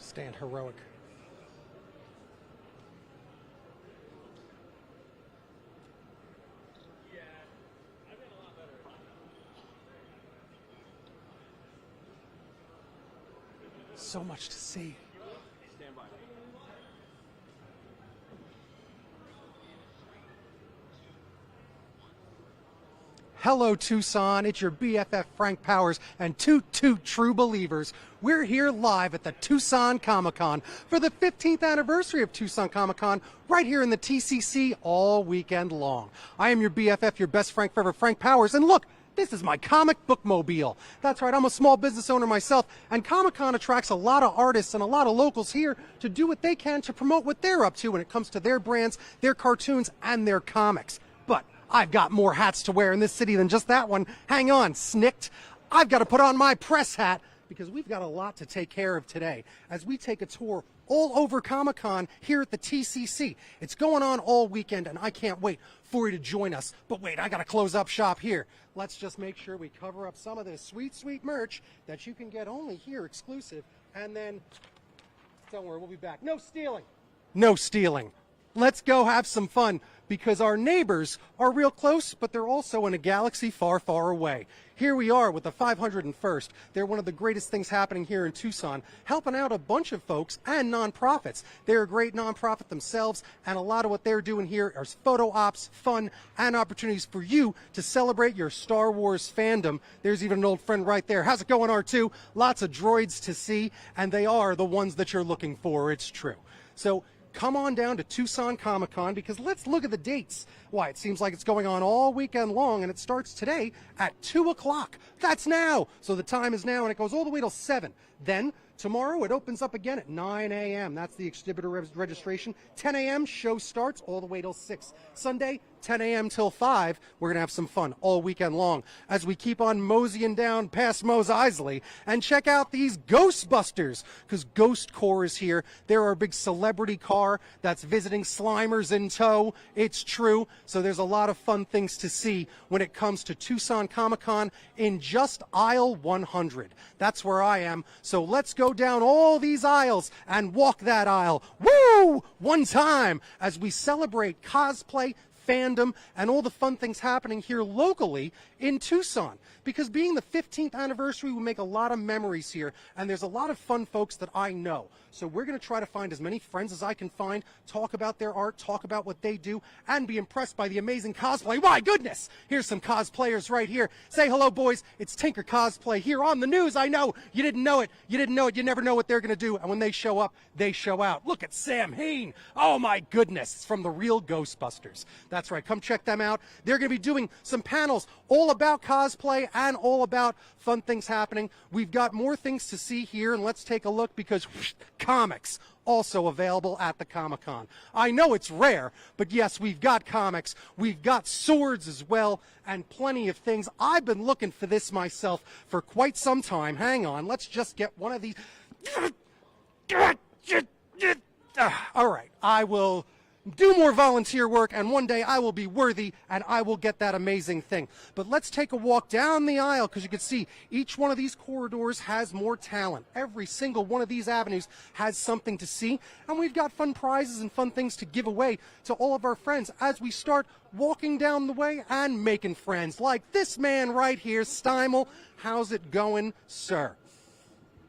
stand heroic. So much to see. Stand by. Hello, Tucson. It's your BFF Frank Powers and two true believers. We're here live at the Tucson Comic-Con for the 15th anniversary of Tucson Comic-Con right here in the TCC all weekend long. I am your BFF, your best Frank forever, Frank Powers, and look, this is my comic book mobile. That's right, I'm a small business owner myself, and Comic-Con attracts a lot of artists and a lot of locals here to do what they can to promote what they're up to when it comes to their brands, their cartoons, and their comics. But I've got more hats to wear in this city than just that one. Hang on, snicked. I've got to put on my press hat because we've got a lot to take care of today as we take a tour all over Comic-Con here at the TCC. It's going on all weekend, and I can't wait for you to join us. But wait, I got to close up shop here. Let's just make sure we cover up some of this sweet, sweet merch that you can get only here exclusive. And then, don't worry, we'll be back. No stealing. No stealing. Let's go have some fun because our neighbors are real close, but they're also in a galaxy far, far away. Here we are with the 501st. They're one of the greatest things happening here in Tucson, helping out a bunch of folks and nonprofits. They're a great nonprofit themselves, and a lot of what they're doing here are photo ops, fun, and opportunities for you to celebrate your Star Wars fandom. There's even an old friend right there. How's it going, R2? Lots of droids to see, and they are the ones that you're looking for. It's true. So come on down to Tucson Comic-Con because let's look at the dates. Why, it seems like it's going on all weekend long, and it starts today at 2 o'clock. That's now. So the time is now, and it goes all the way till 7. Then tomorrow it opens up again at 9 a.m. That's the exhibitor registration. 10 a.m. show starts all the way till 6. Sunday, 10 a.m. till 5. We're going to have some fun all weekend long as we keep on moseying down past Mos Eisley and check out these Ghostbusters because Ghost Corps is here. They're our big celebrity car that's visiting Slimers in tow. It's true. So there's a lot of fun things to see when it comes to Tucson Comic-Con in just aisle 100. That's where I am. So let's go down all these aisles and walk that aisle. Woo! One time as we celebrate cosplay, fandom, and all the fun things happening here locally in Tucson. Because being the 15th anniversary, we make a lot of memories here, and there's a lot of fun folks that I know. So we're going to try to find as many friends as I can find, talk about their art, talk about what they do, and be impressed by the amazing cosplay. My goodness! Here's some cosplayers right here. Say hello, boys. It's Tinker Cosplay here on the news. I know. You didn't know it. You didn't know it. You never know what they're going to do. And when they show up, they show out. Look at Sam Hain. Oh, my goodness. It's from the real Ghostbusters. That's right. Come check them out. They're going to be doing some panels all about cosplay and all about fun things happening. We've got more things to see here, and let's take a look because comics also available at the Comic-Con. I know it's rare, but yes, we've got comics. We've got swords as well, and plenty of things. I've been looking for this myself for quite some time. Hang on, let's just get one of these. All right, I will do more volunteer work, and one day I will be worthy, and I will get that amazing thing. But let's take a walk down the aisle, because you can see each one of these corridors has more talent. Every single one of these avenues has something to see, and we've got fun prizes and fun things to give away to all of our friends as we start walking down the way and making friends, like this man right here, Stymel. How's it going, sir?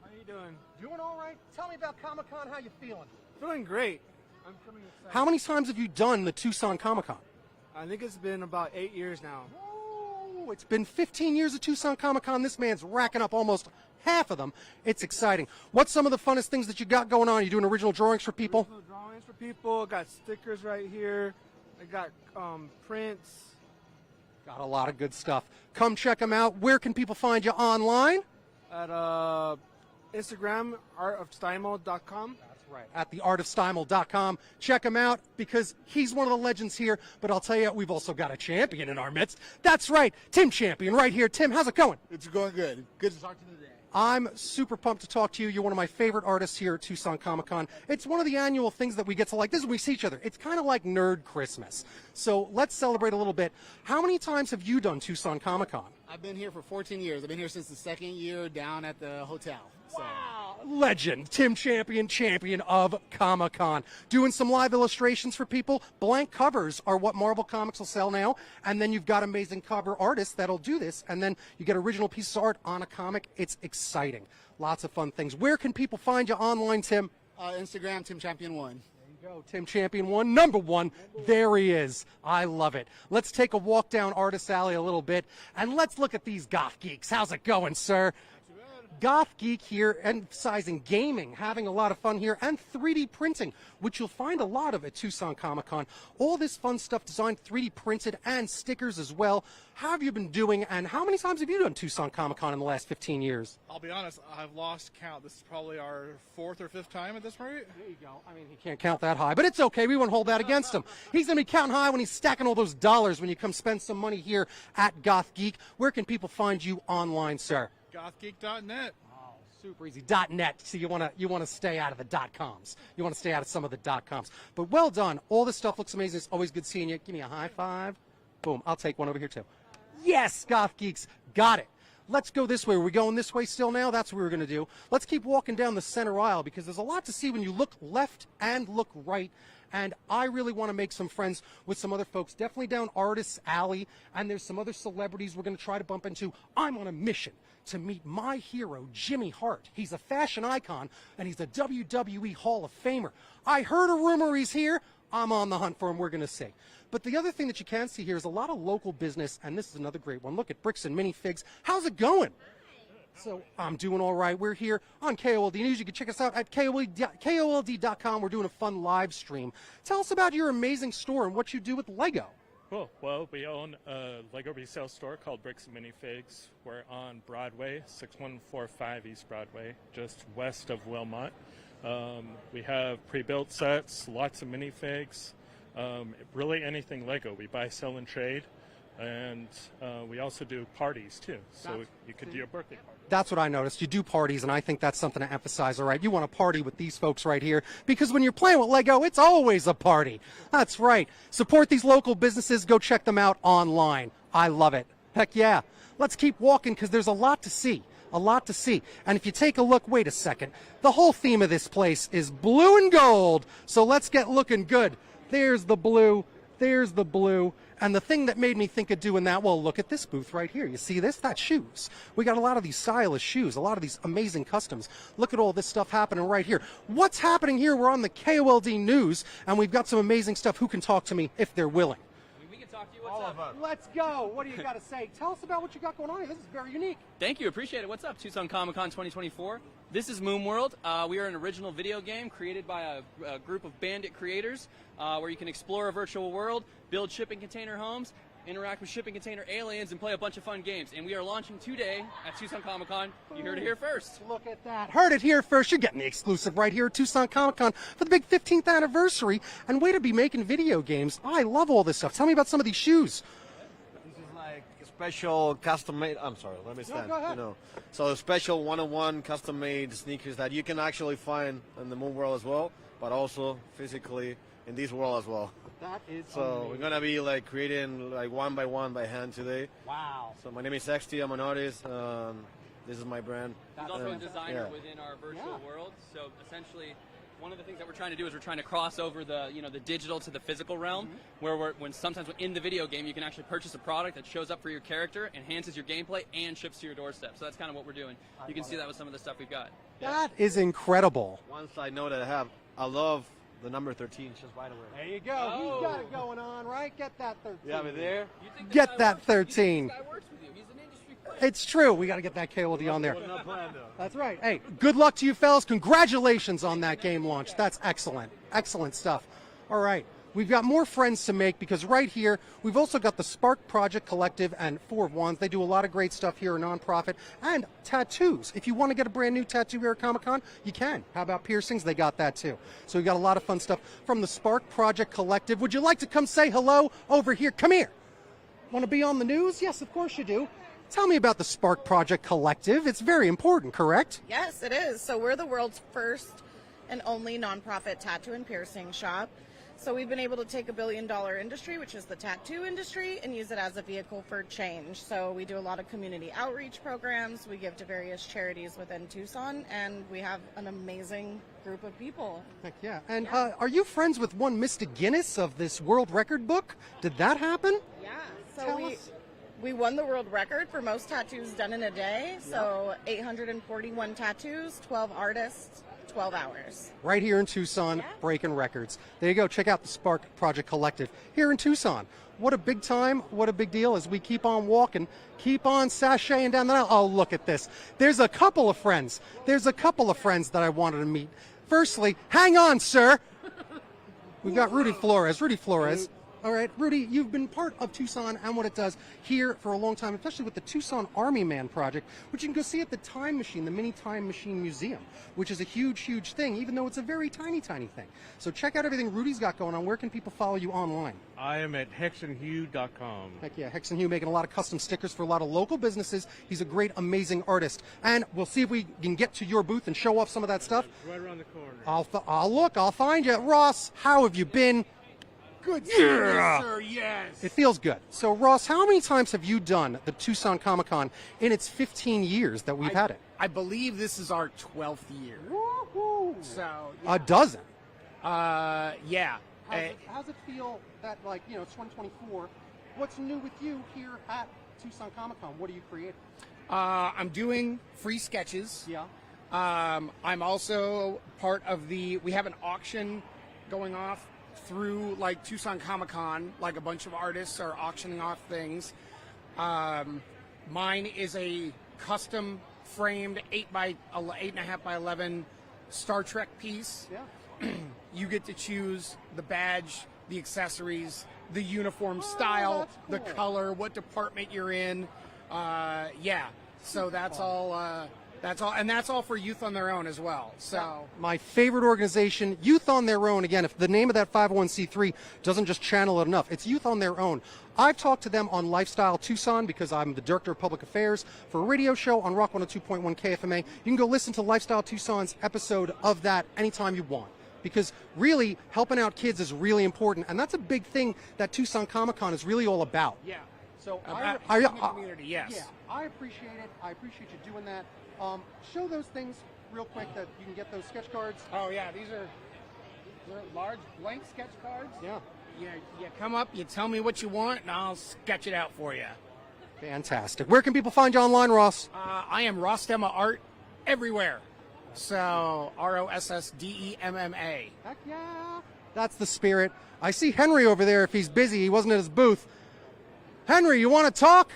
How you doing? Doing all right. Tell me about Comic-Con. How you feeling? Feeling great. I'm coming excited. How many times have you done the Tucson Comic-Con? I think it's been about 8 years now. Oh, it's been 15 years of Tucson Comic-Con. This man's racking up almost half of them. It's exciting. What's some of the funnest things that you got going on? You doing original drawings for people? Original drawings for people. Got stickers right here. I got prints. Got a lot of good stuff. Come check them out. Where can people find you online? At Instagram, artofstymel.com. Right, at theartofstymel.com. Check him out because he's one of the legends here. But I'll tell you, we've also got a champion in our midst. That's right, Tim Champion right here. Tim, how's it going? It's going good. Good to talk to you today. I'm super pumped to talk to you. You're one of my favorite artists here at Tucson Comic-Con. It's one of the annual things that we get to like. This is when we see each other. It's kind of like Nerd Christmas. So let's celebrate a little bit. How many times have you done Tucson Comic-Con? I've been here for 14 years. I've been here since the second year down at the hotel. So. Wow. Legend, Tim champion of Comic-Con. Doing some live illustrations for people. Blank covers are what Marvel Comics will sell now. And then you've got amazing cover artists that'll do this. And then you get original pieces of art on a comic. It's exciting. Lots of fun things. Where can people find you online, Tim? Instagram, Tim Champion 1. There you go, Tim Champion 1, number 1. There he is. I love it. Let's take a walk down Artist Alley a little bit, and let's look at these goth geeks. How's it going, sir? Goth Geek here, emphasizing gaming, having a lot of fun here, and 3D printing, which you'll find a lot of at Tucson Comic-Con. All this fun stuff designed 3D printed and stickers as well. How have you been doing, and how many times have you done Tucson Comic-Con in the last 15 years? I'll be honest, I've lost count. This is probably our 4th or 5th time at this rate. There you go. I mean, he can't count that high, but it's okay. We won't hold that against him. He's going to be counting high when he's stacking all those dollars when you come spend some money here at Goth Geek. Where can people find you online, sir? Gothgeek.net. Oh, super easy. .net. So you want to stay out of the .coms. You want to stay out of some of the .coms. But well done. All this stuff looks amazing. It's always good seeing you. Give me a high five. Boom. I'll take one over here too. Yes, Goth Geeks. Got it. Let's go this way. Are we going this way still now? That's what we're going to do. Let's keep walking down the center aisle because there's a lot to see when you look left and look right. And I really want to make some friends with some other folks, definitely down Artists Alley. And there's some other celebrities we're going to try to bump into. I'm on a mission to meet my hero, Jimmy Hart. He's a fashion icon, and he's a WWE Hall of Famer. I heard a rumor he's here. I'm on the hunt for him. We're going to see. But the other thing that you can see here is a lot of local business, and this is another great one. Look at Bricks and Minifigs. How's it going? So I'm doing all right. We're here on KOLD News. You can check us out at KOLD.com. We're doing a fun live stream. Tell us about your amazing store and what you do with Lego. Cool. Well, we own a Lego resale store called Bricks and Minifigs. We're on Broadway, 6145 East Broadway, just west of Wilmot. We have pre-built sets, lots of minifigs, really anything Lego. We buy, sell, and trade. And we also do parties, too. So you could do a birthday party. That's what I noticed. You do parties, and I think that's something to emphasize, all right? You want to party with these folks right here, because when you're playing with Lego, it's always a party. That's right. Support these local businesses. Go check them out online. I love it. Heck yeah. Let's keep walking, because there's a lot to see. A lot to see. And if you take a look, wait a second. The whole theme of this place is blue and gold. So let's get looking good. There's the blue. There's the blue. And the thing that made me think of doing that, well, look at this booth right here. You see this? That's shoes. We got a lot of these stylish shoes, a lot of these amazing customs. Look at all this stuff happening right here. What's happening here? We're on the KOLD News, and we've got some amazing stuff. Who can talk to me if they're willing? We can talk to you. What's up? Let's go. What do you got to say? Tell us about what you got going on here. This is very unique. Thank you. Appreciate it. What's up, Tucson Comic-Con 2024? This is Moon World. We are an original video game created by a group of bandit creators where you can explore a virtual world, build shipping container homes, interact with shipping container aliens, and play a bunch of fun games. And we are launching today at Tucson Comic-Con. You heard it here first. Look at that. Heard it here first. You're getting the exclusive right here at Tucson Comic-Con for the big 15th anniversary. And way to be making video games. I love all this stuff. Tell me about some of these shoes. This is like special custom-made. I'm sorry, let me stand. go ahead. You know, so special one-on-one custom-made sneakers that you can actually find in the Moon World as well, but also physically in this world as well. That is So amazing. we're gonna be like creating like one by one by hand today. Wow. So my name is XT. I'm an artist. This is my brand. He's also a And, designer yeah. within our virtual Yeah. world. So essentially, one of the things that we're trying to do is we're trying to cross over the the digital to the physical realm, where when sometimes in the video game you can actually purchase a product that shows up for your character, enhances your gameplay, and ships to your doorstep. So that's kind of what we're doing. You can see that with some of the stuff we've got. That is incredible. One side note that I have, I love the number 13. Just by the way. There you go. Oh. He's got it going on, right? Get that 13. You have it there. You think this Get guy that works- you think 13. this guy works with you. He's an industry friend. It's true. We got to get that KOLD on there. Was not planned though. That's right. Hey, good luck to you fellas. Congratulations on that game launch. That's excellent. Excellent stuff. All right. We've got more friends to make because right here, we've also got the Spark Project Collective and Four of Wands. They do a lot of great stuff here, a nonprofit, and tattoos. If you want to get a brand new tattoo here at Comic-Con, you can. How about piercings? They got that too. So we got a lot of fun stuff from the Spark Project Collective. Would you like to come say hello over here? Come here. Want to be on the news? Yes, of course you do. Tell me about the Spark Project Collective. It's very important, correct? Yes, it is. So we're the world's first and only nonprofit tattoo and piercing shop. So we've been able to take a $1 billion industry, which is the tattoo industry, and use it as a vehicle for change. So we do a lot of community outreach programs. We give to various charities within Tucson, and we have an amazing group of people. Heck yeah. And are you friends with one Mr. Guinness of this world record book? Did that happen? Yeah. So Tell us. we won the world record for most tattoos done in a day. So 841 tattoos, 12 artists, 12 hours. Right here in Tucson, breaking records. There you go. Check out the Spark Project Collective here in Tucson. What a big time, what a big deal as we keep on walking, keep on sashaying down the aisle. Oh, look at this. There's a couple of friends. There's a couple of friends that I wanted to meet. Firstly, hang on, sir. We've got Rudy Flores. Rudy Flores. All right, Rudy, you've been part of Tucson and what it does here for a long time, especially with the Tucson Army Man project, which you can go see at the Time Machine, the Mini Time Machine Museum, which is a huge, huge thing, even though it's a very tiny, tiny thing. So check out everything Rudy's got going on. Where can people follow you online? I am at hexandhue.com. Heck yeah, Hex and Hugh making a lot of custom stickers for a lot of local businesses. He's a great, amazing artist. And we'll see if we can get to your booth and show off some of that stuff. Right around the corner. I'll look, I'll find you. Ross, how have you been? Good. Yeah. Sir, yes. It feels good. So, Ross, how many times have you done the Tucson Comic-Con in its 15 years that we've had it? I believe this is our 12th year. Woo-hoo. So A dozen. yeah. How's it feel that, like, you know, it's 2024? What's new with you here at Tucson Comic-Con? What are you creating? I'm doing free sketches. Yeah. I'm also part of we have an auction going off through like Tucson Comic Con, like a bunch of artists are auctioning off things. Mine is a custom framed 8.5 by 11 Star Trek piece. Yeah. You get to choose the badge, the accessories, the uniform style, that's the cool. color, what department you're in. Yeah. So that's all. That's all, and that's all for Youth on Their Own as well. So My favorite organization, Youth on Their Own. Again, if the name of that 501c3 doesn't just channel it enough, it's Youth on Their Own. I've talked to them on Lifestyle Tucson because I'm the Director of Public Affairs for a radio show on Rock 102.1 KFMA. You can go listen to Lifestyle Tucson's episode of that anytime you want. Because really, helping out kids is really important, and that's a big thing that Tucson Comic-Con is really all about. yeah. So In the community, yes. Yeah, I appreciate it. I appreciate you doing that. Show those things real quick that you can get those sketch cards. Oh yeah, they're large blank sketch cards. Yeah. You come up, you tell me what you want, and I'll sketch it out for you. Fantastic. Where can people find you online, Ross? I am Rossdemma Art everywhere. So ROSSDEMMA. Heck yeah. That's the spirit. I see Henry over there. If he's busy, he wasn't at his booth. Henry, you want to talk?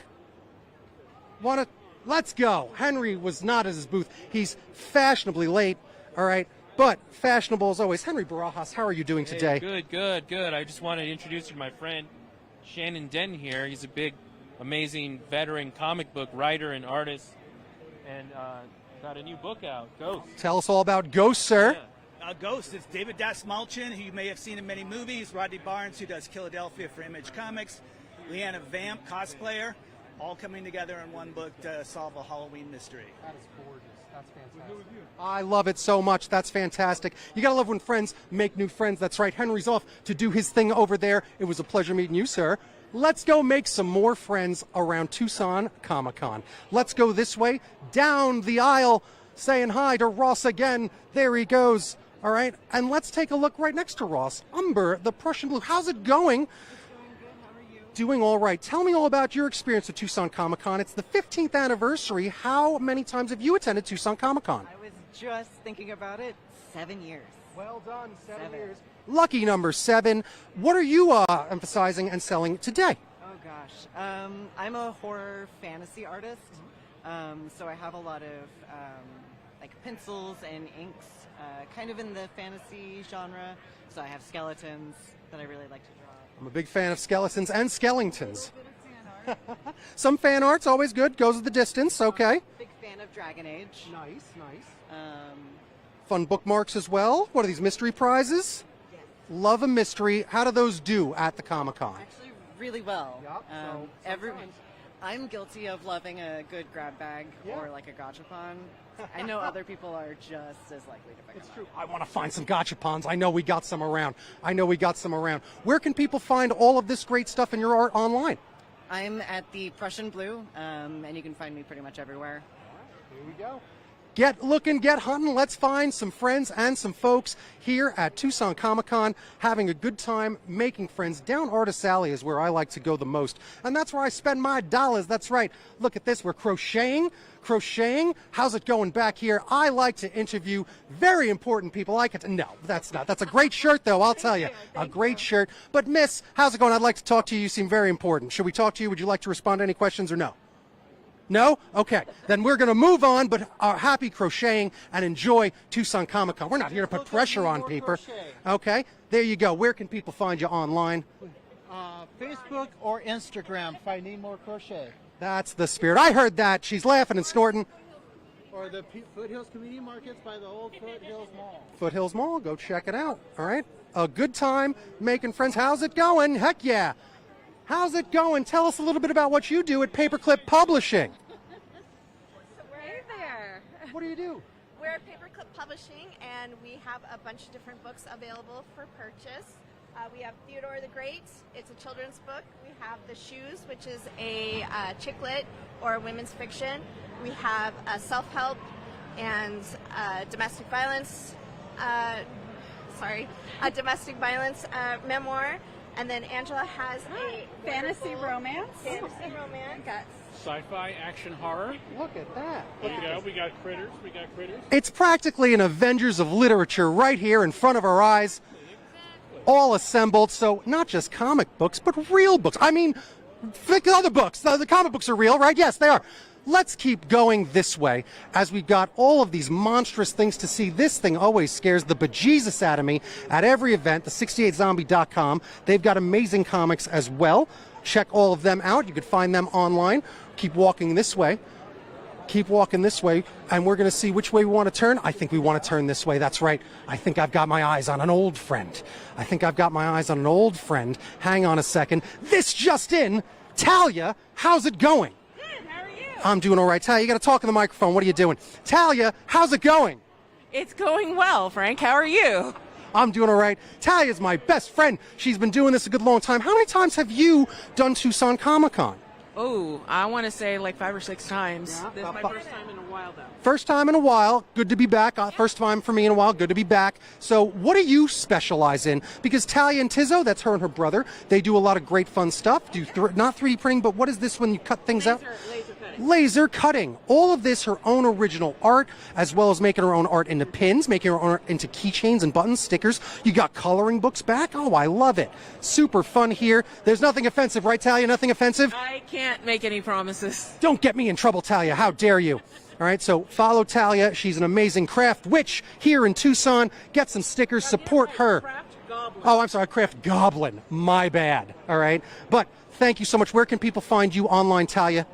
Let's go. Henry was not at his booth. He's fashionably late, all right? But fashionable as always. Henry Barajas, how are you doing today? Good. I just wanted to introduce you to my friend Shannon Den here. He's a big, amazing veteran comic book writer and artist, and got a new book out, Ghost. Tell us all about Ghost, sir. Yeah. Ghost is David Dasmalchin, who you may have seen in many movies, Rodney Barnes, who does Philadelphia for Image Comics, Leanna Vamp, cosplayer, all coming together in one book to solve a Halloween mystery. That is gorgeous. That's fantastic. I love it so much. That's fantastic. You gotta love when friends make new friends. That's right. Henry's off to do his thing over there. It was a pleasure meeting you, sir. Let's go make some more friends around Tucson Comic-Con. Let's go this way, down the aisle, saying hi to Ross again. There he goes. All right. And let's take a look right next to Ross. Umber, the Prussian Blue. How's it going? Doing all right. Tell me all about your experience at Tucson Comic-Con. It's the 15th anniversary. How many times have you attended Tucson Comic-Con? I was just thinking about it. 7 years. Well done. 7 7. years. Lucky number 7. What are you emphasizing and selling today? Oh gosh. I'm a horror fantasy artist. So I have a lot of like pencils and inks, kind of in the fantasy genre. So I have skeletons that I really like to draw. I'm a big fan of skeletons and skeletons. Some fan art's always good, goes the distance, okay. Big fan of Dragon Age. Nice, nice. Um, Fun bookmarks as well. What are these, mystery prizes? yes. Love a mystery. How do those do at the Comic-Con? Actually, really well. Yep, so every sometimes I'm guilty of loving a good grab bag or like a gachapon. I know other people are just as likely to pick them True. I want to find some gachapons. I know we got some around. Where can people find all of this great stuff in your art online? I'm at the Prussian Blue, and you can find me pretty much everywhere. Here we go. Get looking, get hunting. Let's find some friends and some folks here at Tucson Comic-Con having a good time making friends. Down Artist Alley is where I like to go the most, and that's where I spend my dollars. That's right. Look at this. We're crocheting. How's it going back here? I like to interview very important people. No, that's not. That's a great shirt, though, I'll tell you. A great shirt. But, Miss, how's it going? I'd like to talk to you. You seem very important. Should we talk to you? Would you like to respond to any questions or no? No? Okay. Then we're going to move on, but happy crocheting and enjoy Tucson Comic-Con. We're not here to put pressure on people. Okay. There you go. Where can people find you online? Facebook or Instagram if I need more crochet. That's the spirit. I heard that. She's laughing and snorting. Or the Foothills Community Markets by the old Foothills Mall. Foothills Mall. Go check it out. All right. A good time making friends. How's it going? Heck yeah. How's it going? Tell us a little bit about what you do at Paperclip Publishing. Hey there. What do you do? We're at Paperclip Publishing, and we have a bunch of different books available for purchase. We have Theodore the Great. It's a children's book. We have The Shoes, which is a chick lit or women's fiction. We have self-help and domestic violence. A domestic violence memoir. And then Angela has a fantasy romance. Sci-fi action horror. Look at that. We got critters. It's practically an Avengers of literature right here in front of our eyes, all assembled. So not just comic books, but real books. I mean, think of other books. The comic books are real, right? Yes, they are. Let's keep going this way as we've got all of these monstrous things to see. This thing always scares the bejesus out of me at every event, the 68zombie.com. They've got amazing comics as well. Check all of them out. You can find them online. Keep walking this way. Keep walking this way, and we're going to see which way we want to turn. I think we want to turn this way. That's right. I think I've got my eyes on an old friend. Hang on a second. This just in. Talia, how's it going? I'm doing all right. Talia, you got to talk in the microphone. What are you doing? Talia, how's it going? It's going well, Frank. How are you? I'm doing all right. Talia's my best friend. She's been doing this a good long time. How many times have you done Tucson Comic-Con? Oh, I want to say like 5 or 6 times. This is my first time in a while, though. First time in a while. Good to be back. First time for me in a while. Good to be back. So what do you specialize in? Because Talia and Tizzo, that's her and her brother, they do a lot of great fun stuff. Do not 3D printing, but what is this when you cut things out? Laser cutting. All of this, her own original art, as well as making her own art into pins, making her own art into keychains and buttons, stickers. You got coloring books back. Oh, I love it. Super fun here. There's nothing offensive, right, Talia? Nothing offensive? I can't make any promises. Don't get me in trouble, Talia. How dare you? All right, so follow Talia. She's an amazing craft witch here in Tucson. Get some stickers. Support her. Oh, I'm sorry, Craft Goblin. My bad. All right, but thank you so much. Where can people find you online, Talia?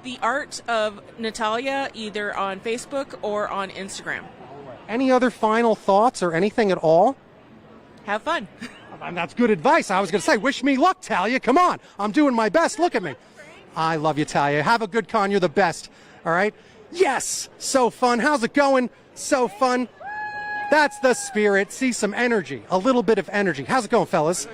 The Art of Natalia, either on Facebook or on Instagram. Any other final thoughts or anything at all? Have fun. And that's good advice. I was going to say, wish me luck, Talia. Come on. I'm doing my best. Look at me. I love you, Talia. Have a good con. You're the best. All right? Yes. So fun. How's it going? So fun. That's the spirit. See some energy. A little bit of energy. How's it going, fellas?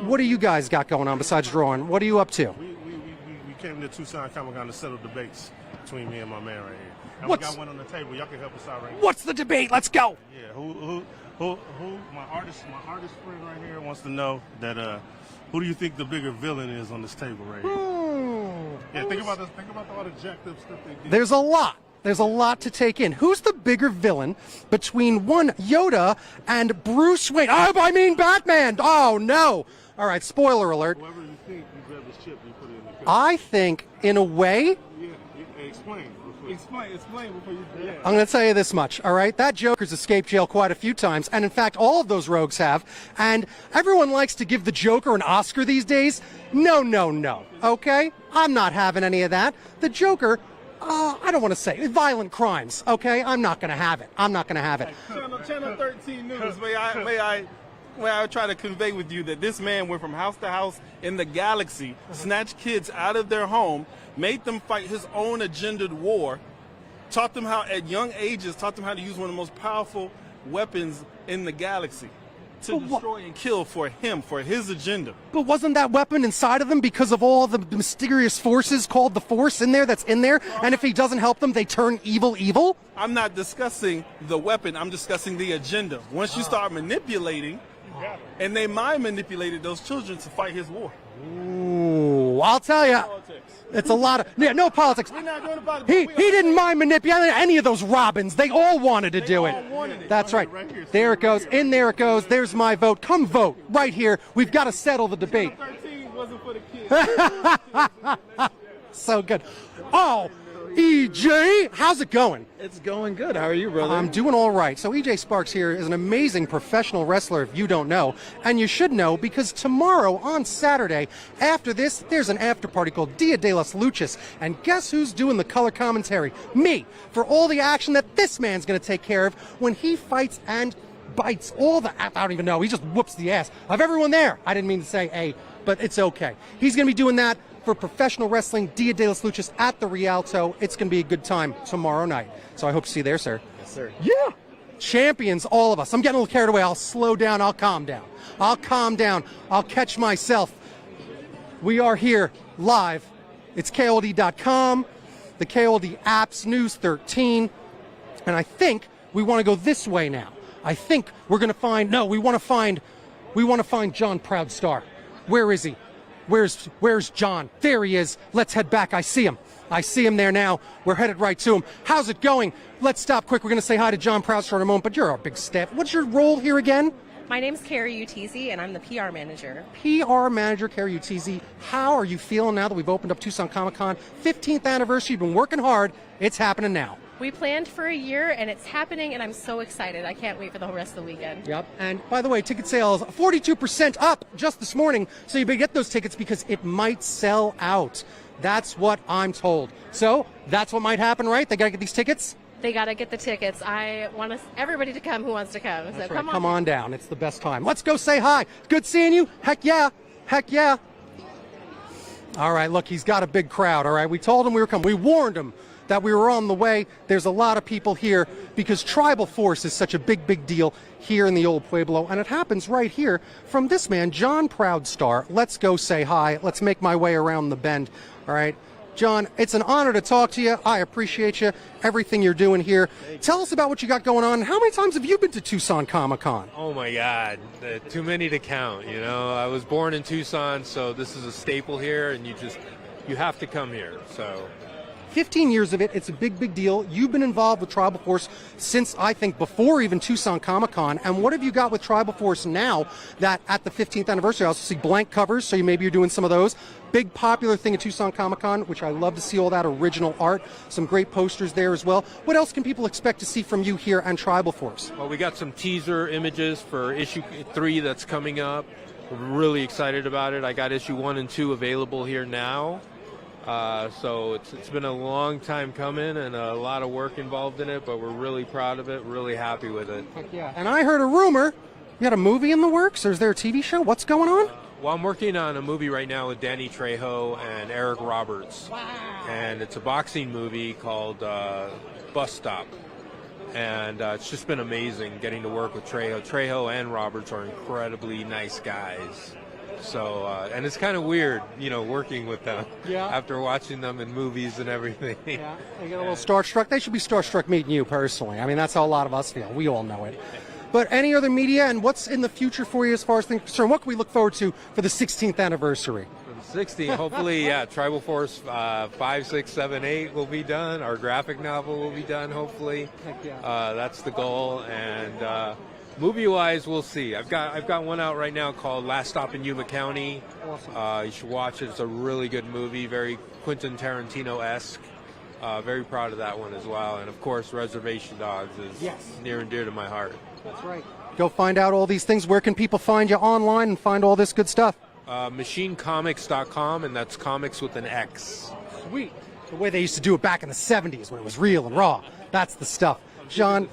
What do you guys got going on besides drawing? What are you up to? We came to Tucson Comic-Con to settle debates between me and my man right here. And we got one on the table. Y'all can help us out right here. What's the debate? Let's go. Yeah, who my artist friend right here wants to know that who do you think the bigger villain is on this table right here? Yeah, think about all the jacked up stuff they did. There's a lot. There's a lot to take in. Who's the bigger villain between one Yoda and Bruce Wayne? Oh, I mean Batman. Oh, no. All right, spoiler alert. Whoever you think, you grab his chip and you put it in the cup. I think, in a way... Yeah, explain. Explain before you do that. I'm going to tell you this much, all right? That Joker's escaped jail quite a few times, and in fact, all of those rogues have. And everyone likes to give the Joker an Oscar these days. No, okay? I'm not having any of that. The Joker... I don't want to say violent crimes, okay? I'm not going to have it. Channel 13 News, may I Well, I try to convey with you that this man went from house to house in the galaxy, snatched kids out of their home, made them fight his own agendaed war, taught them how, at young ages, taught them how to use one of the most powerful weapons in the galaxy to destroy and kill for him, for his agenda. But wasn't that weapon inside of them because of all the mysterious forces called the Force in there that's in there? And if he doesn't help them, they turn evil? I'm not discussing the weapon, I'm discussing the agenda. Once you start manipulating, and they mind manipulated those children to fight his war. Ooh, I'll tell you, it's a lot of no politics. We're not doing politics. He didn't mind manipulating any of those Robins. They all wanted to do it. That's right. There it goes. In there it goes. There's my vote. Come vote right here. We've got to settle the debate. 13 wasn't for the kids. So good. Oh, EJ, how's it going? It's going good. How are you, brother? I'm doing all right. So EJ Sparks here is an amazing professional wrestler, if you don't know. And you should know because tomorrow on Saturday, after this, there's an after party called Dia de las Luchas. And guess who's doing the color commentary? Me. For all the action that this man's going to take care of when he fights and bites all the... I don't even know. He just whoops the ass of everyone there. I didn't mean to say a, but it's okay. He's going to be doing that for professional wrestling, Dia de las Luchas at the Rialto. It's going to be a good time tomorrow night. So I hope to see you there, sir. Yes, sir. Yeah. Champions, all of us. I'm getting a little carried away. I'll slow down. I'll calm down. I'll catch myself. We are here live. It's KOLD.com, the KOLD apps, News 13. And I think we want to go this way now. I think we're going to find, no, we want to find John Proudstar. Where is he? Where's John? There he is. Let's head back. I see him there now. We're headed right to him. How's it going? Let's stop quick. We're going to say hi to John Proudstar in a moment, but you're our big staff. What's your role here again? My name's Carrie Utese, and I'm the PR manager. PR manager, Carrie Utese. How are you feeling now that we've opened up Tucson Comic-Con? 15th anniversary. You've been working hard. It's happening now. We planned for a year, and it's happening, and I'm so excited. I can't wait for the whole rest of the weekend. Yep. And by the way, ticket sales 42% up just this morning, so you better get those tickets because it might sell out. That's what I'm told. So that's what might happen, right? They got to get these tickets? They got to get the tickets. I want everybody to come who wants to come. That's So right. come on. Come on down. It's the best time. Let's go say hi. Good seeing you. Heck yeah. Heck yeah. All right, look, he's got a big crowd, all right? We told him we were coming. We warned him that we were on the way. There's a lot of people here because Tribal Force is such a big deal here in the old Pueblo, and it happens right here from this man, John Proudstar. Let's go say hi. Let's make my way around the bend, all right? John, it's an honor to talk to you. I appreciate you, everything you're doing here. Tell us about what you got going on. How many times have you been to Tucson Comic-Con? Oh my God, too many to count. You know, I was born in Tucson, so this is a staple here, and you have to come here. So 15 years of it. It's a big deal. You've been involved with Tribal Force since, I think, before even Tucson Comic-Con. And what have you got with Tribal Force now that at the 15th anniversary, I also see blank covers, so maybe you're doing some of those. Big popular thing at Tucson Comic-Con, which I love to see all that original art. Some great posters there as well. What else can people expect to see from you here and Tribal Force? Well, we got some teaser images for issue 3 that's coming up. We're really excited about it. I got issue 1 and 2 available here now. So it's been a long time coming and a lot of work involved in it, but we're really proud of it, really happy with it. Heck yeah. And I heard a rumor, you got a movie in the works, or is there a TV show? What's going on? Well, I'm working on a movie right now with Danny Trejo and Eric Roberts. Wow. And it's a boxing movie called Bus Stop. And it's just been amazing getting to work with Trejo. Trejo and Roberts are incredibly nice guys. So, and it's kind of weird, you know, working with them after watching them in movies and everything. Yeah, they get a little starstruck. They should be starstruck meeting you personally. I mean, that's how a lot of us feel. We all know it. But any other media and what's in the future for you as far as things concerned? What can we look forward to for the 16th anniversary? For the 16th, hopefully, yeah, Tribal Force 5, 6, 7, 8 will be done. Our graphic novel will be done, hopefully. Heck yeah. That's the goal. And movie-wise, we'll see. I've got one out right now called Last Stop in Yuma County. Awesome. You should watch it. It's a really good movie, very Quentin Tarantino-esque. Very proud of that one as well. And, of course, Reservation Dogs is near and dear to my heart. That's right. Go find out all these things. Where can people find you online and find all this good stuff? MachineComics.com, and that's comics with an X. Sweet. The way they used to do it back in the 70s when it was real and raw. That's the stuff. John.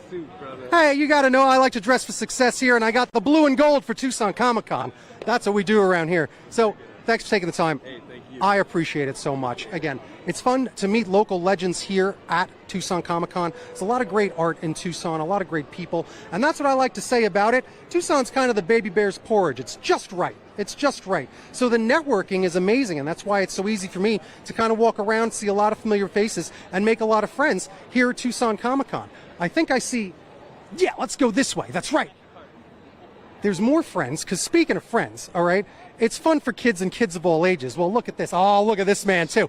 Hey, you got to know I like to dress for success here, and I got the blue and gold for Tucson Comic-Con. That's what we do around here. So thanks for taking the time. Hey, thank you. I appreciate it so much. Again, it's fun to meet local legends here at Tucson Comic-Con. There's a lot of great art in Tucson, a lot of great people, and that's what I like to say about it. Tucson's kind of the baby bear's porridge. It's just right. It's just right. So the networking is amazing, and that's why it's so easy for me to kind of walk around, see a lot of familiar faces, and make a lot of friends here at Tucson Comic-Con. I think I see, yeah, let's go this way. That's right. There's more friends, because speaking of friends, all right, it's fun for kids and kids of all ages. Well, look at this. Oh, look at this man, too.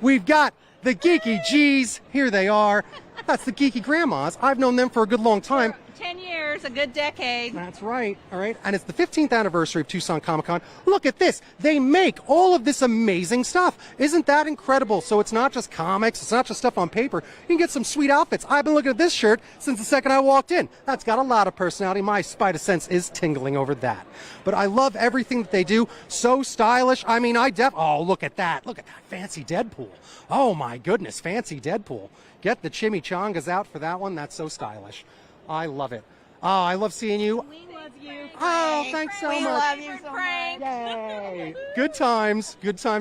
We've got the Geeky G's. Here they are. That's the Geeky Grandmas. I've known them for a good long time. 10 years, a good decade. That's right, all right. And it's the 15th anniversary of Tucson Comic-Con. Look at this. They make all of this amazing stuff. Isn't that incredible? So it's not just comics. It's not just stuff on paper. You can get some sweet outfits. I've been looking at this shirt since the second I walked in. That's got a lot of personality. My spider sense is tingling over that. But I love everything that they do. So stylish. I mean, oh, look at that. Look at that fancy Deadpool. Oh, my goodness, fancy Deadpool. Get the chimichangas out for that one. That's so stylish. I love it. Oh, I love seeing you. We love you. Oh, thanks so much. We love you so much. Yay. Good times,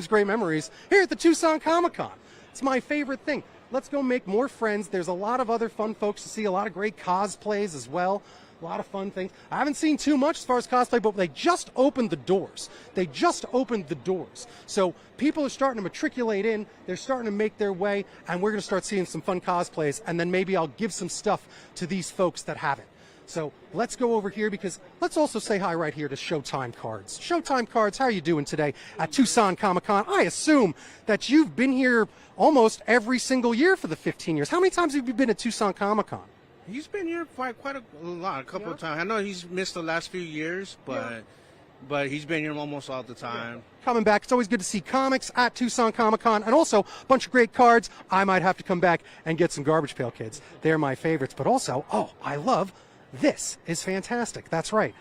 great memories here at the Tucson Comic-Con. It's my favorite thing. Let's go make more friends. There's a lot of other fun folks to see, a lot of great cosplays as well. A lot of fun things. I haven't seen too much as far as cosplay, but they just opened the doors. They just opened the doors. So people are starting to matriculate in. They're starting to make their way, and we're going to start seeing some fun cosplays, and then maybe I'll give some stuff to these folks that have it. So let's go over here, because let's also say hi right here to Showtime Cards. Showtime Cards, how are you doing today at Tucson Comic-Con? I assume that you've been here almost every single year for the 15 years. How many times have you been at Tucson Comic-Con? He's been here quite a lot, a couple of times. I know he's missed the last few years, but he's been here almost all the time. Coming back, it's always good to see comics at Tucson Comic-Con, and also a bunch of great cards. I might have to come back and get some Garbage Pail Kids. They're my favorites, but also, oh, I love this. Is fantastic. That's right.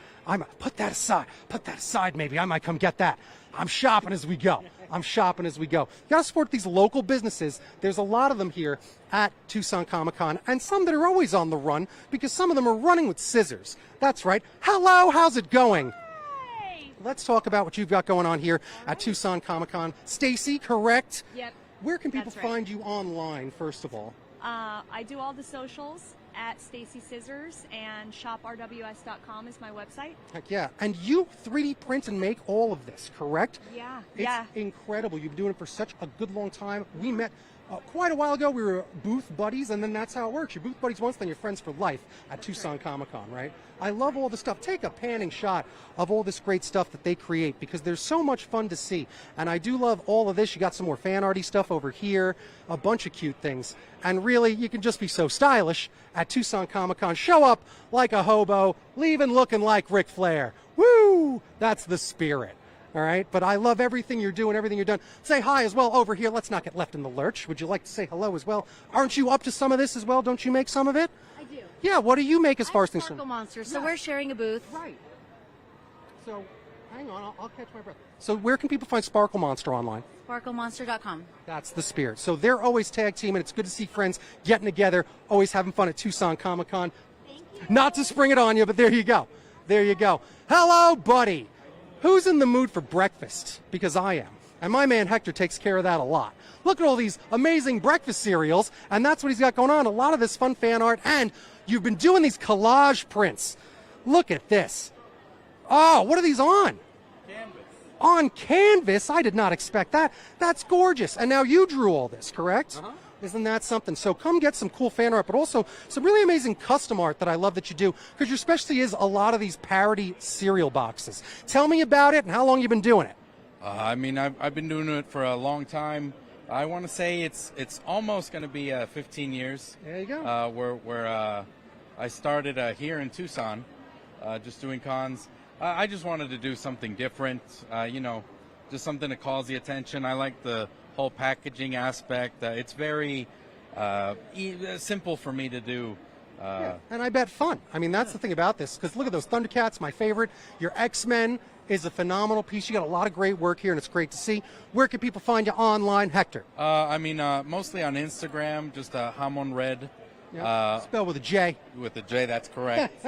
Put that aside, maybe. I might come get that. I'm shopping as we go. You gotta support these local businesses. There's a lot of them here at Tucson Comic-Con, and some that are always on the run, because some of them are running with scissors. That's right. Hello, how's it going? Hey. Let's talk about what you've got going on here at Tucson Comic-Con. Stacy, correct? Yep. Where can people That's right. find you online, first of all? I do all the socials at Stacy Scissors, and shoprws.com is my website. Heck yeah. And you 3D print and make all of this, correct? Yeah. It's incredible. You've been doing it for such a good long time. We met quite a while ago. We were booth buddies, and then that's how it works. You're booth buddies once, then you're friends for life at Tucson Comic-Con, right? I love all the stuff. Take a panning shot of all this great stuff that they create, because there's so much fun to see. And I do love all of this. You got some more fan arty stuff over here, a bunch of cute things. And really, you can just be so stylish at Tucson Comic-Con. Show up like a hobo, leaving looking like Ric Flair. Woo! That's the spirit. All right, but I love everything you're doing, everything you're done. Say hi as well over here. Let's not get left in the lurch. Would you like to say hello as well? Aren't you up to some of this as well? Don't you make some of it? I do. Yeah, what do you make as far as things? Sparkle Monster, so we're sharing a booth. Right. So, hang on, I'll catch my breath. So where can people find Sparkle Monster online? SparkleMonster.com. That's the spirit. So they're always tag teaming. It's good to see friends getting together, always having fun at Tucson Comic-Con. Not to spring it on you, but there you go. There you go. Hello, buddy. Who's in the mood for breakfast? Because I am. And my man Hector takes care of that a lot. Look at all these amazing breakfast cereals, and that's what he's got going on. A lot of this fun fan art, and you've been doing these collage prints. Look at this. Oh, what are these on? Canvas. On canvas? I did not expect that. That's gorgeous. And now you drew all this, correct? Uh-huh. Isn't that something? So come get some cool fan art, but also some really amazing custom art that I love that you do, because your specialty is a lot of these parody cereal boxes. Tell me about it and how long you've been doing it. I mean, I've been doing it for a long time. I want to say it's almost going to be 15 years. There you go. Where I started here in Tucson, just doing cons. I just wanted to do something different, just something that calls the attention. I like the whole packaging aspect. It's very simple for me to do. Yeah, and I bet fun. I mean, that's the thing about this, because look at those Thundercats, my favorite. Your X-Men is a phenomenal piece. You got a lot of great work here, and it's great to see. Where can people find you online, Hector? Mostly on Instagram, just Hamon Red. Yep. Spelled with a J. With a J, that's correct.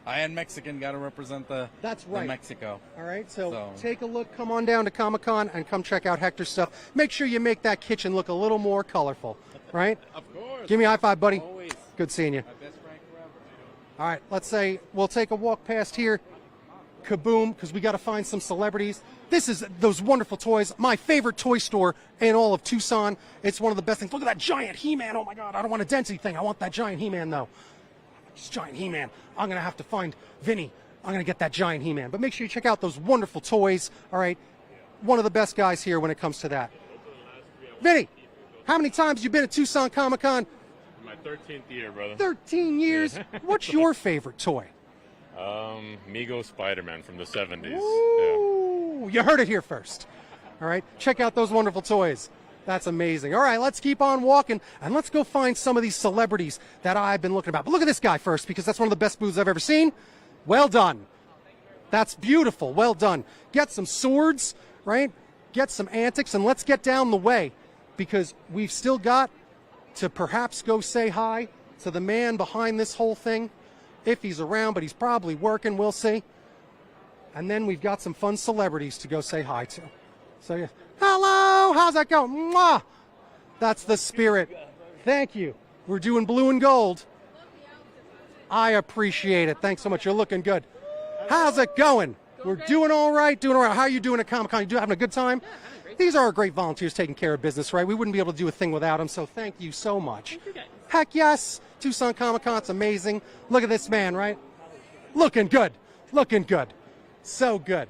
I am Mexican, got to represent the Mexico. All right, so take a look, come on down to Comic-Con and come check out Hector's stuff. Make sure you make that kitchen look a little more colorful, right? Of course. Give me a high five, buddy. Always. Good seeing you. My best friend forever. All right, let's say we'll take a walk past here. Kaboom, because we got to find some celebrities. This is those wonderful toys. My favorite toy store in all of Tucson. It's one of the best things. Look at that giant He-Man. Oh, my God. I don't want a density thing. I want that giant He-Man, though. It's giant He-Man. I'm going to have to find Vinny. I'm going to get that giant He-Man. But make sure you check out those wonderful toys. All right. One of the best guys here when it comes to that. Vinny, how many times have you been at Tucson Comic-Con? My 13th year, brother. 13 years? What's your favorite toy? Mego Spider-Man from the 70s. Ooh, you heard it here first. All right. Check out those wonderful toys. That's amazing. All right, let's keep on walking, and let's go find some of these celebrities that I've been looking about. But look at this guy first, because that's one of the best booths I've ever seen. Well done. That's beautiful. Well done. Get some swords, right? Get some antics, and let's get down the way, because we've still got to perhaps go say hi to the man behind this whole thing, if he's around, but he's probably working. We'll see. And then we've got some fun celebrities to go say hi to. So, yeah. Hello, how's that going? Mwah! That's the spirit. Thank you. We're doing blue and gold. I appreciate it. Thanks so much. You're looking good. How's it going? We're doing all right, doing all right. How are you doing at Comic-Con? You having a good time? These are our great volunteers taking care of business, right? We wouldn't be able to do a thing without them, so thank you so much. Heck yes. Tucson Comic-Con, it's amazing. Look at this man, right? Looking good. Looking good. So good.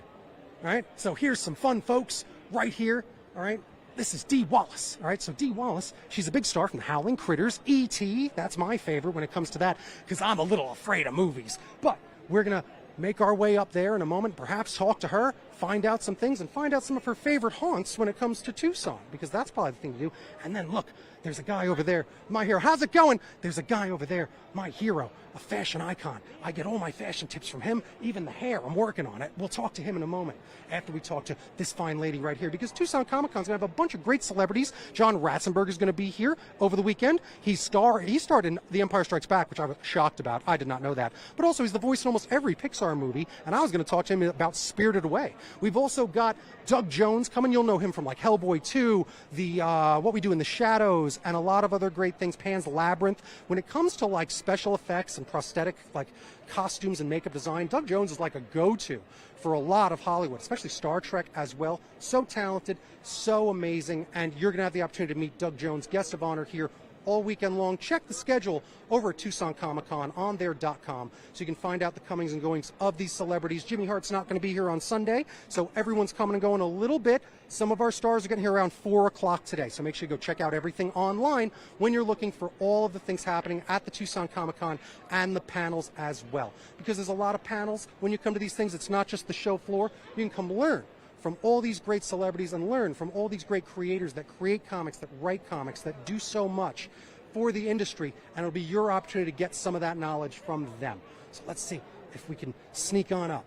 All right? So here's some fun folks right here. All right? This is Dee Wallace. All right? So Dee Wallace, she's a big star from Howling Critters, E.T. That's my favorite when it comes to that, because I'm a little afraid of movies. But we're going to make our way up there in a moment, perhaps talk to her, find out some things, and find out some of her favorite haunts when it comes to Tucson, because that's probably the thing to do. And then look, there's a guy over there, my hero. How's it going? There's a guy over there, my hero, a fashion icon. I get all my fashion tips from him, even the hair. I'm working on it. We'll talk to him in a moment after we talk to this fine lady right here, because Tucson Comic-Con's going to have a bunch of great celebrities. John Ratzenberger is going to be here over the weekend. He starred in The Empire Strikes Back, which I was shocked about. I did not know that. But also, he's the voice in almost every Pixar movie, and I was going to talk to him about Spirited Away. We've also got Doug Jones coming. You'll know him from like Hellboy 2, the What We Do in the Shadows, and a lot of other great things, Pan's Labyrinth. When it comes to like special effects and prosthetic like costumes and makeup design, Doug Jones is like a go-to for a lot of Hollywood, especially Star Trek as well. So talented, so amazing, and you're going to have the opportunity to meet Doug Jones, guest of honor here all weekend long. Check the schedule over at Tucson Comic-Con on their.com so you can find out the comings and goings of these celebrities. Jimmy Hart's not going to be here on Sunday, so everyone's coming and going a little bit. Some of our stars are getting here around 4 o'clock today, so make sure you go check out everything online when you're looking for all of the things happening at the Tucson Comic-Con and the panels as well. Because there's a lot of panels. When you come to these things, it's not just the show floor. You can come learn from all these great celebrities and learn from all these great creators that create comics, that write comics, that do so much for the industry, and it'll be your opportunity to get some of that knowledge from them. So let's see if we can sneak on up.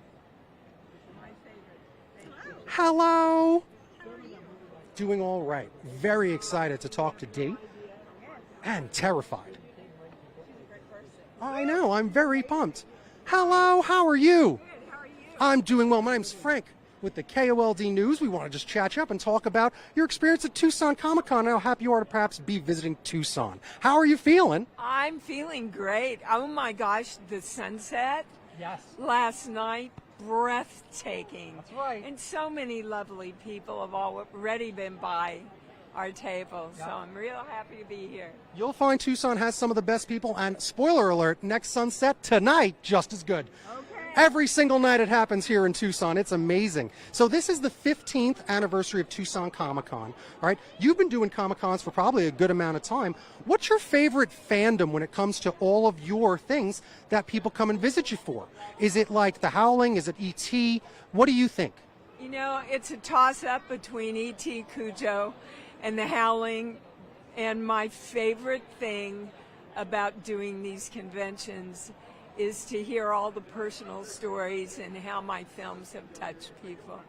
Hello. Doing all right. Very excited to talk to Dee, and terrified. I know, I'm very pumped. Hello, how are you? I'm doing well. My name's Frank with the KOLD News. We want to just chat you up and talk about your experience at Tucson Comic-Con and how happy you are to perhaps be visiting Tucson. How are you feeling? I'm feeling great. Oh my gosh, the sunset. Yes. Last night, breathtaking. That's right. And so many lovely people have already been by our table, so I'm real happy to be here. You'll find Tucson has some of the best people, and spoiler alert, next sunset tonight, just as good. Every single night it happens here in Tucson. It's amazing. So this is the 15th anniversary of Tucson Comic-Con. All right, you've been doing Comic-Cons for probably a good amount of time. What's your favorite fandom when it comes to all of your things that people come and visit you for? Is it like The Howling? Is it E.T.? What do you think? You know, it's a toss-up between E.T. Cujo and The Howling, and my favorite thing about doing these conventions is to hear all the personal stories and how my films have touched people.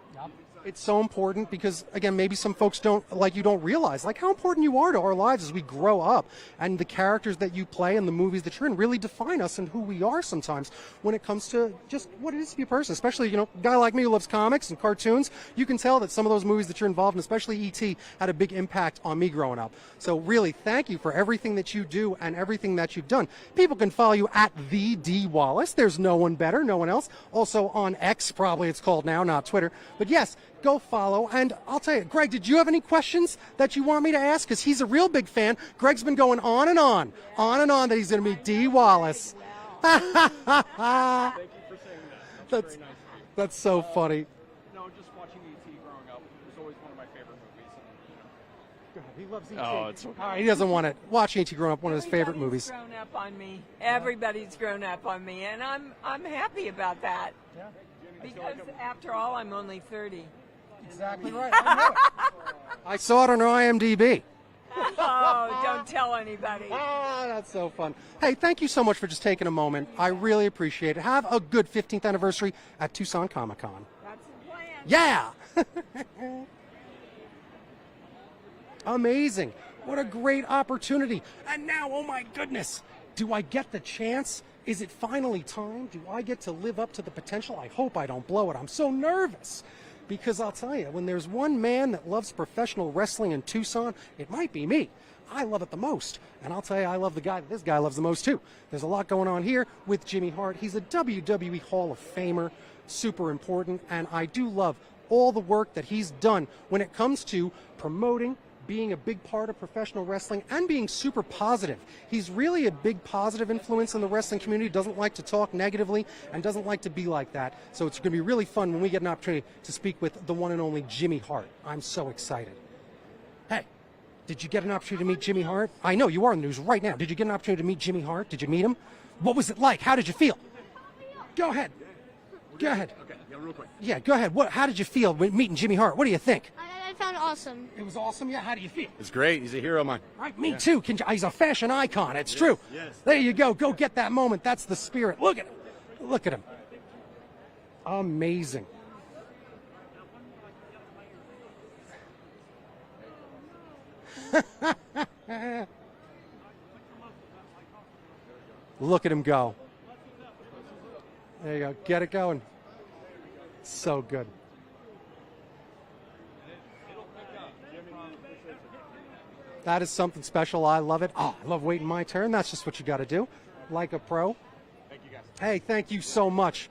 It's so important because, again, maybe some folks don't realize how important you are to our lives as we grow up, and the characters that you play and the movies that you're in really define us and who we are sometimes when it comes to just what it is to be a person. Especially, a guy like me who loves comics and cartoons, you can tell that some of those movies that you're involved in, especially E.T., had a big impact on me growing up. So really, thank you for everything that you do and everything that you've done. People can follow you at the D Wallace. There's no one better, no one else. Also on X, probably it's called now, not Twitter. But yes, go follow. And I'll tell you, Greg, did you have any questions that you want me to ask? Because he's a real big fan. Greg's been going on and on that he's going to be D Wallace. Thank you for saying that. That's so funny. No, just watching E.T. growing up was always one of my favorite movies. He loves E.T. Oh, it's okay. All right, he doesn't want it. Watching E.T. growing up, one of his favorite movies. Grown up on me. Everybody's grown up on me, and I'm happy about that. Yeah. Because after all, I'm only 30. Exactly right. I know it. I saw it on IMDb. Oh, don't tell anybody. Ah, that's so fun. Hey, thank you so much for just taking a moment. I really appreciate it. Have a good 15th anniversary at Tucson Comic-Con. That's the plan. Yeah! Amazing. What a great opportunity. And now, oh my goodness, do I get the chance? Is it finally time? Do I get to live up to the potential? I hope I don't blow it. I'm so nervous. Because I'll tell you, when there's one man that loves professional wrestling in Tucson, it might be me. I love it the most. And I'll tell you, I love the guy that this guy loves the most too. There's a lot going on here with Jimmy Hart. He's a WWE Hall of Famer, super important. And I do love all the work that he's done when it comes to promoting, being a big part of professional wrestling, and being super positive. He's really a big positive influence in the wrestling community, doesn't like to talk negatively, and doesn't like to be like that. So it's going to be really fun when we get an opportunity to speak with the one and only Jimmy Hart. I'm so excited. Hey, did you get an opportunity to meet Jimmy Hart? I know, you are in the news right now. Did you get an opportunity to meet Jimmy Hart? Did you meet him? What was it like? How did you feel? Go ahead. Go ahead. Okay, yeah, real quick. Yeah, go ahead. How did you feel when meeting Jimmy Hart? What do you think? I found it awesome. It was awesome? Yeah, how do you feel? It's great. He's a hero of mine. Right, me too. He's a fashion icon. It's true. Yes. There you go. Go get that moment. That's the spirit. Look at him. Look at him. Amazing. Look at him go. There you go. Get it going. So good. That is something special. I love it. Oh, I love waiting my turn. That's just what you got to do. Like a pro. Thank you, guys. Hey, thank you so much.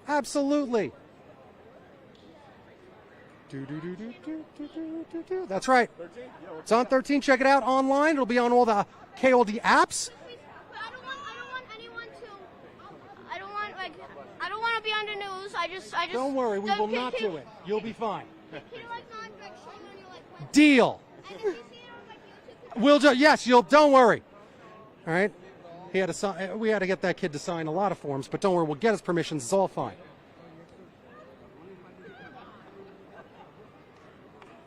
Absolutely. That's right. 13? It's on 13. Check it out online. It'll be on all the KOLD apps. I don't want to be on the news. I just. Don't worry. We will not do it. You'll be fine. Can you like nonfiction when you like? Deal. And if you see it on my YouTube, We'll do. Yes, you'll. Don't worry. All right. He had to sign. We had to get that kid to sign a lot of forms, but don't worry. We'll get his permissions. It's all fine.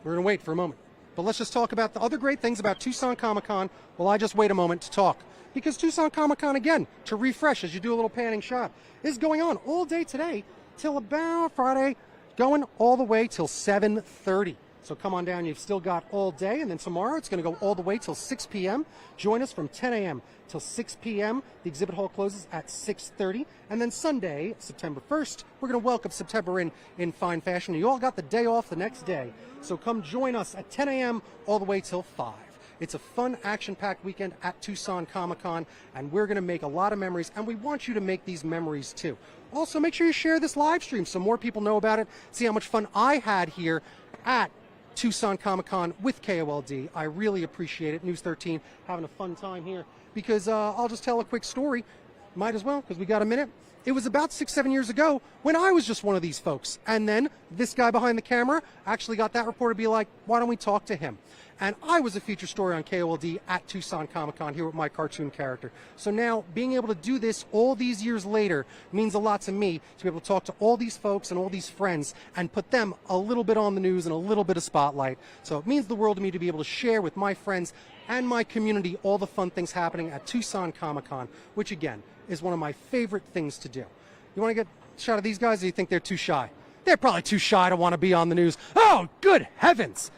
We're gonna wait for a moment, but let's just talk about the other great things about Tucson Comic-Con. Well, I just wait a moment to talk because Tucson Comic-Con, again, to refresh as you do a little panning shot, is going on all day today till about Friday, going all the way till 7:30. So come on down. You've still got all day. And then tomorrow it's going to go all the way till 6 p.m. Join us from 10 a.m. till 6 p.m. The exhibit hall closes at 6:30. And then Sunday, September 1st, we're going to welcome September in fine fashion. You all got the day off the next day. So come join us at 10 a.m. all the way till 5. It's a fun, action-packed weekend at Tucson Comic-Con, and we're going to make a lot of memories, and we want you to make these memories too. Also, make sure you share this live stream so more people know about it, see how much fun I had here at Tucson Comic-Con with KOLD. I really appreciate it. News 13, having a fun time here, because I'll just tell a quick story. Might as well, because we got a minute. It was about 6-7 years ago when I was just one of these folks. And then this guy behind the camera actually got that reporter to be like, why don't we talk to him? And I was a feature story on KOLD at Tucson Comic-Con here with my cartoon character. So now being able to do this all these years later means a lot to me, to be able to talk to all these folks and all these friends and put them a little bit on the news and a little bit of spotlight. So it means the world to me to be able to share with my friends and my community all the fun things happening at Tucson Comic-Con, which again is one of my favorite things to do. You want to get a shot of these guys, or do you think they're too shy? They're probably too shy to want to be on the news. Oh, good heavens.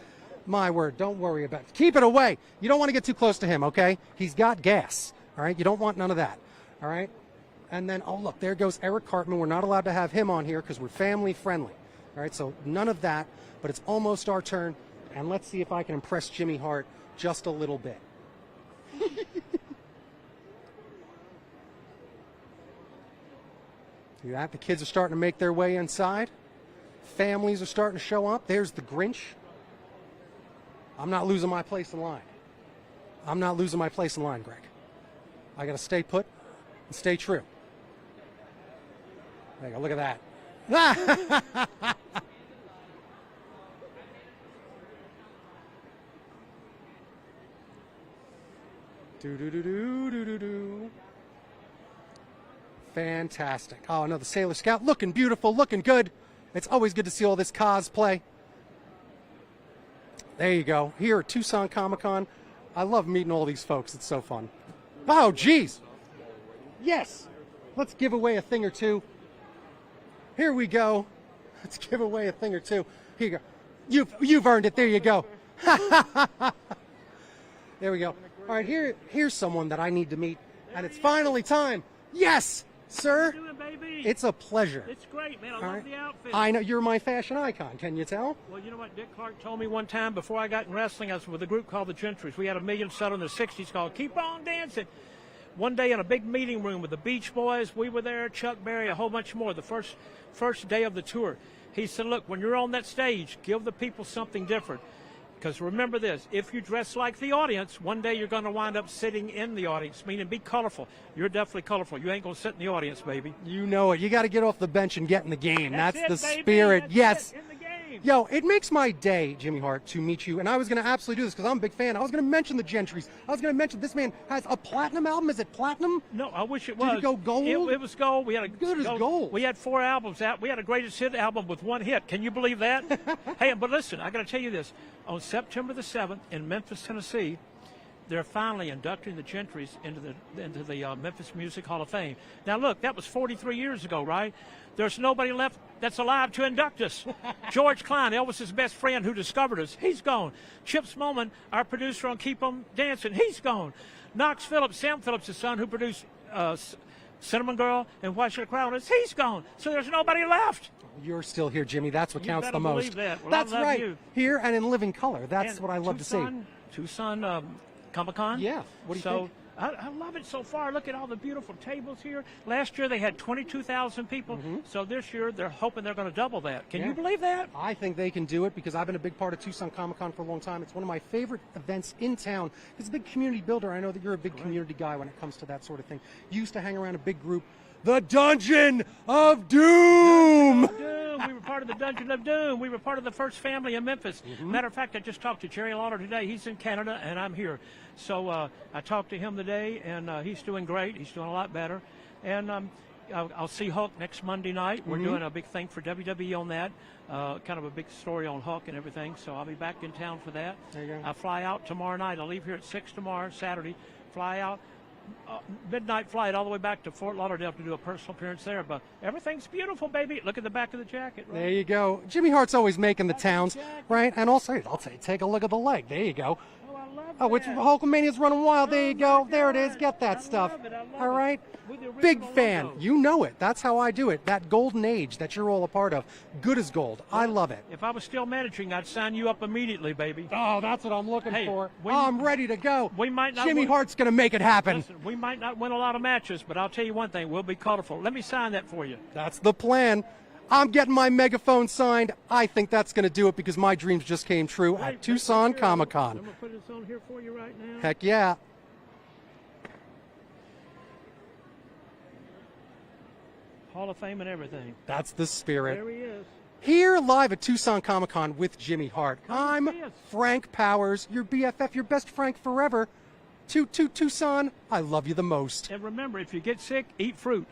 My word, don't worry about it. Keep it away. You don't want to get too close to him, okay? He's got gas, all right? You don't want none of that, all right? And then, oh, look, there goes Eric Cartman. We're not allowed to have him on here because we're family friendly, all right? So none of that, but it's almost our turn. And let's see if I can impress Jimmy Hart just a little bit. See that? The kids are starting to make their way inside. Families are starting to show up. There's the Grinch. I'm not losing my place in line. I'm not losing my place in line, Greg. I got to stay put and stay true. There you go. Look at that. Do-do-do-do-do-do-do. Fantastic. Oh, no, the Sailor Scout looking beautiful, looking good. It's always good to see all this cosplay. There you go. Here at Tucson Comic-Con. I love meeting all these folks. It's so fun. Oh, geez. Yes. Let's give away a thing or two. Here we go. Let's give away a thing or two. Here you go. You've earned it. There you go. There we go. All right, here's someone that I need to meet, and it's finally time. Yes, sir. How you doing, baby? It's a pleasure. It's great, man. I All love right. the outfit. I know you're my fashion icon. Can you tell? Well, you know what Dick Clark told me one time before I got in wrestling? I was with a group called the Gentrys. We had a million seller in the 60s called Keep On Dancing. One day in a big meeting room with the Beach Boys, we were there, Chuck Berry, a whole bunch more, the first day of the tour. He said, look, when you're on that stage, give the people something different. Because remember this, if you dress like the audience, one day you're going to wind up sitting in the audience, meaning be colorful. You're definitely colorful. You ain't going to sit in the audience, baby. You know it. You got to get off the bench and get in the game. That's it, the baby. spirit. That's yes. it, in the game. Yo, it makes my day, Jimmy Hart, to meet you. And I was going to absolutely do this because I'm a big fan. I was going to mention the Gentrys. I was going to mention this man has a platinum album. Is it platinum? No, I wish it was. Did it go gold? It was gold. We had a good as gold. We had 4 albums out. We had a greatest hit album with 1 hit. Can you believe that? Hey, but listen, I got to tell you this. On September the 7th in Memphis, Tennessee, they're finally inducting the Gentrys into the Memphis Music Hall of Fame. Now, look, that was 43 years ago, right? There's nobody left that's alive to induct us. George Klein, Elvis's best friend who discovered us, he's gone. Chip Smallman, our producer on Keep 'em Dancing, he's gone. Knox Phillips, Sam Phillips' son, who produced Cinnamon Girl and Why Should I Cry on Us, he's gone. So there's nobody left. You're still here, Jimmy. That's what You counts better the most. believe that. Well, That's I love right. you. Here and in living color. That's And what I love to see. Tucson Comic-Con. Yeah. What do you think? I love it so far. Look at all the beautiful tables here. Last year they had 22,000 people. So this year they're hoping they're going to double that. Can Yeah. you believe that? I think they can do it because I've been a big part of Tucson Comic-Con for a long time. It's one of my favorite events in town. It's a big community builder. I know that you're a big community guy when it comes to that sort of thing. You used to hang around a big group, the Dungeon of Doom. We were part of the Dungeon of Doom. We were part of the first family in Memphis. Matter of fact, I just talked to Jerry Lawler today. He's in Canada, and I'm here. So I talked to him today, and he's doing great. He's doing a lot better. And I'll see Hulk next Monday night. We're doing a big thing for WWE on that, kind of a big story on Hulk and everything. So I'll be back in town for that. There you go. I fly out tomorrow night. I'll leave here at 6 tomorrow, Saturday. Fly out. Midnight flight all the way back to Fort Lauderdale to do a personal appearance there. But everything's beautiful, baby. Look at the back of the jacket. Right? There you go. Jimmy Hart's always making the towns, right? And also, I'll take a look at the leg. There you go. Oh, I love Oh, which Hulkamania's running wild. There you go. There it is. Get that stuff. All right. Big fan. You know it. That's how I do it. That golden age that you're all a part of. Good as gold. I love it. If I was still managing, I'd sign you up immediately, baby. Oh, that's what I'm looking Hey, for. we- I'm ready to go. We might not Jimmy win- Hart's going to make it happen. Listen, we might not win a lot of matches, but I'll tell you one thing: we'll be colorful. Let me sign that for you. That's the plan. I'm getting my megaphone signed. I think that's going to do it because my dreams just came true at Tucson Comic-Con. I'm gonna put this on here for you right now. Heck yeah. Hall of Fame and everything. That's the spirit. There he is. Here live at Tucson Comic-Con with Jimmy Hart. I'm see us. Frank Powers, your BFF, your best Frank forever. Tucson, I love you the most. And remember, if you get sick, eat fruit.